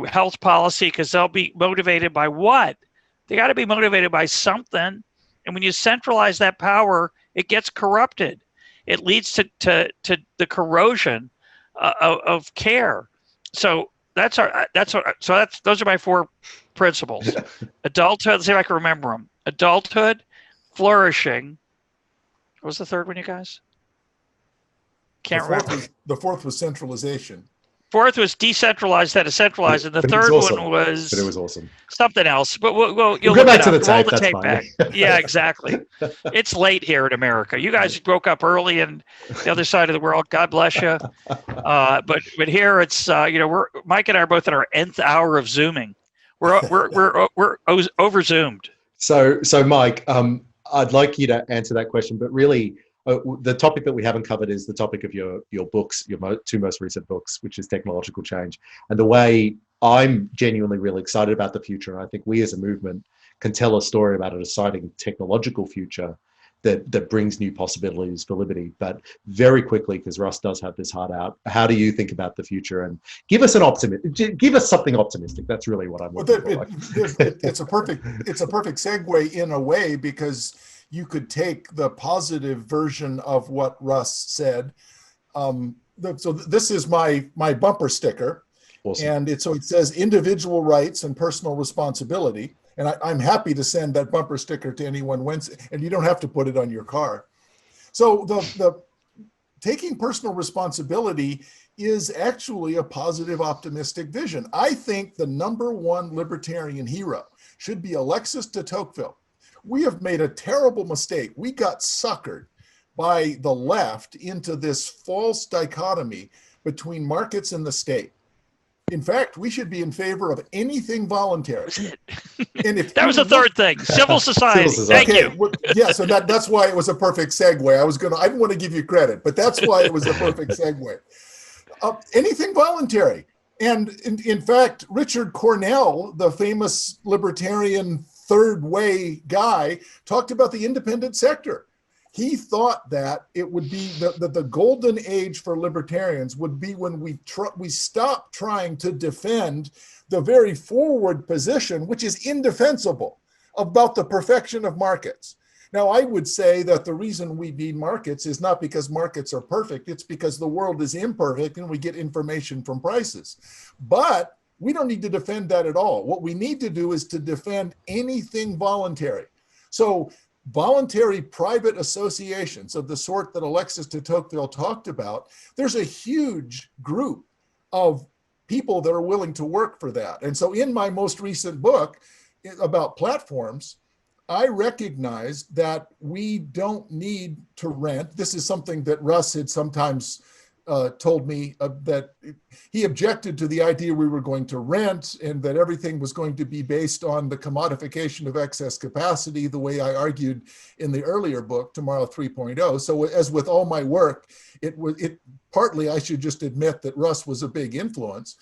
Speaker 3: health policy because they'll be motivated by what? They got to be motivated by something. And when you centralize that power, it gets corrupted. It leads to the corrosion of care. So those are my four principles. Adulthood. Let's see if I can remember them. Adulthood, flourishing. What was the third one, you guys? Can't remember.
Speaker 4: The fourth was centralization.
Speaker 3: Fourth was decentralized, that is centralized, and the third one was.
Speaker 2: But it was awesome.
Speaker 3: Something else, but you'll
Speaker 2: go back to the tape. That's fine.
Speaker 3: Back. Yeah, exactly. It's late here in America. You guys broke up early in the other side of the world. God bless you. But here it's we're Mike and I are both in our nth hour of zooming. We're over zoomed.
Speaker 2: So Mike, I'd like you to answer that question, but really. The topic that we haven't covered is the topic of your books, your two most recent books, which is technological change. And the way I'm genuinely really excited about the future, and I think we as a movement can tell a story about an exciting technological future that brings new possibilities for liberty. But very quickly, because Russ does have this heart out, how do you think about the future? And give us give us something optimistic. That's really what I'm looking for.
Speaker 4: It's a perfect segue in a way, because you could take the positive version of what Russ said. So this is my bumper sticker.
Speaker 2: Awesome.
Speaker 4: And it says individual rights and personal responsibility. And I'm happy to send that bumper sticker to anyone Wednesday, and you don't have to put it on your car. So the taking personal responsibility is actually a positive, optimistic vision. I think the number one libertarian hero should be Alexis de Tocqueville. We have made a terrible mistake. We got suckered by the left into this false dichotomy between markets and the state. In fact, we should be in favor of anything voluntary. And if
Speaker 3: that was the third thing, civil society. Thank you.
Speaker 4: Yeah, so that's why it was a perfect segue. I didn't want to give you credit, but that's why it was a perfect segue. Anything voluntary. And in fact, Richard Cornell, the famous libertarian third way guy, talked about the independent sector. He thought that it would be the golden age for libertarians would be when we stop trying to defend the very forward position, which is indefensible, about the perfection of markets. Now, I would say that the reason we need markets is not because markets are perfect. It's because the world is imperfect and we get information from prices. But we don't need to defend that at all. What we need to do is to defend anything voluntary. So voluntary private associations of the sort that Alexis de Tocqueville talked about, there's a huge group of people that are willing to work for that. And so in my most recent book about platforms, I recognized that we don't need to rent. This is something that Russ had sometimes told me that he objected to the idea we were going to rent and that everything was going to be based on the commodification of excess capacity, the way I argued in the earlier book, Tomorrow 3.0. So as with all my work, it partly I should just admit that Russ was a big influence.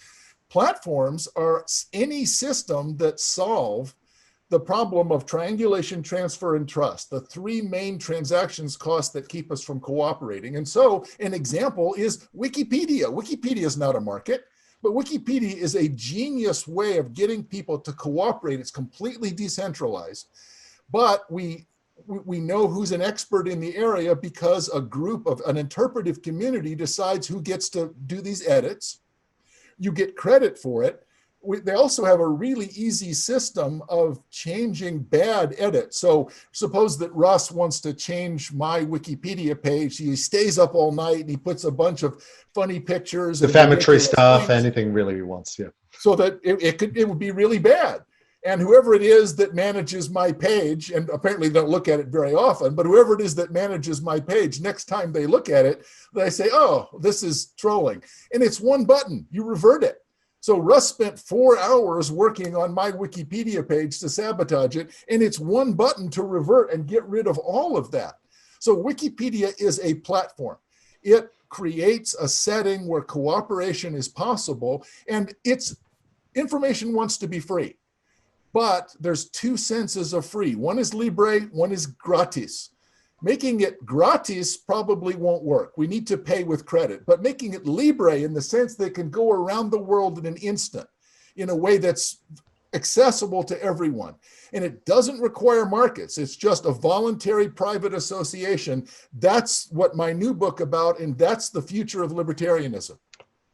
Speaker 4: Platforms are any system that solve the problem of triangulation, transfer, and trust, the three main transactions costs that keep us from cooperating. And so an example is Wikipedia. Wikipedia is not a market, but Wikipedia is a genius way of getting people to cooperate. It's completely decentralized, but we know who's an expert in the area because an interpretive community decides who gets to do these edits. You get credit for it. They also have a really easy system of changing bad edits. So suppose that Russ wants to change my Wikipedia page. He stays up all night and he puts a bunch of funny pictures.
Speaker 2: Defamatory stuff, anything really he wants, yeah.
Speaker 4: So that it would be really bad. And whoever it is that manages my page, and apparently they don't look at it very often, but whoever it is that manages my page, next time they look at it, they say, oh, this is trolling. And it's one button, you revert it. So Russ spent 4 hours working on my Wikipedia page to sabotage it, and it's one button to revert and get rid of all of that. So Wikipedia is a platform. It creates a setting where cooperation is possible, and its information wants to be free. But there's two senses of free. One is libre, one is gratis. Making it gratis probably won't work. We need to pay with credit. But making it libre in the sense that it can go around the world in an instant in a way that's accessible to everyone. And it doesn't require markets. It's just a voluntary private association. That's what my new book about, and that's the future of libertarianism.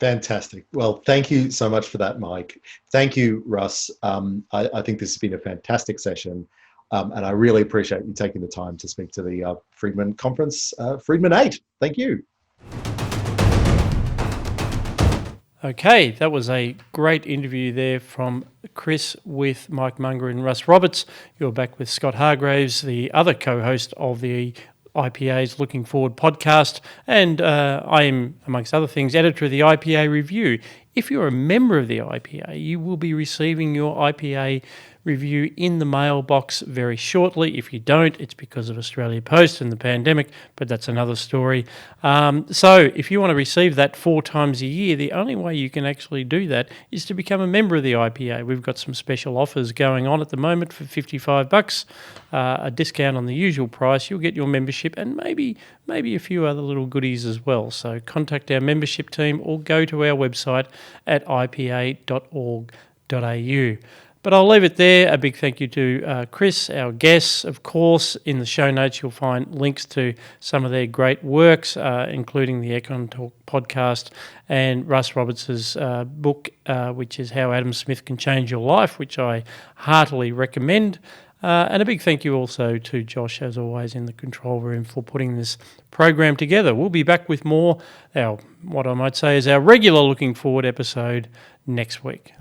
Speaker 2: Fantastic. Well, thank you so much for that, Mike. Thank you, Russ. I think this has been a fantastic session, and I really appreciate you taking the time to speak to the Friedman Conference, Friedman 8. Thank you.
Speaker 1: Okay, that was a great interview there from Chris with Mike Munger and Russ Roberts. You're back with Scott Hargraves, the other co-host of the IPA's Looking Forward podcast, and I am, amongst other things, editor of the IPA Review. If you're a member of the IPA, you will be receiving your IPA review in the mailbox very shortly. If you don't, it's because of Australia Post and the pandemic, but that's another story. So if you want to receive that 4 times a year, the only way you can actually do that is to become a member of the IPA. We've got some special offers going on at the moment for $55, a discount on the usual price. You'll get your membership and maybe a few other little goodies as well. So contact our membership team or go to our website at ipa.org.au. But I'll leave it there. A big thank you to Chris, our guests. Of course, in the show notes, you'll find links to some of their great works, including the Econtalk podcast and Russ Roberts' book, which is How Adam Smith Can Change Your Life, which I heartily recommend. And a big thank you also to Josh, as always, in the control room for putting this program together. We'll be back with more, what I might say is our regular Looking Forward episode next week.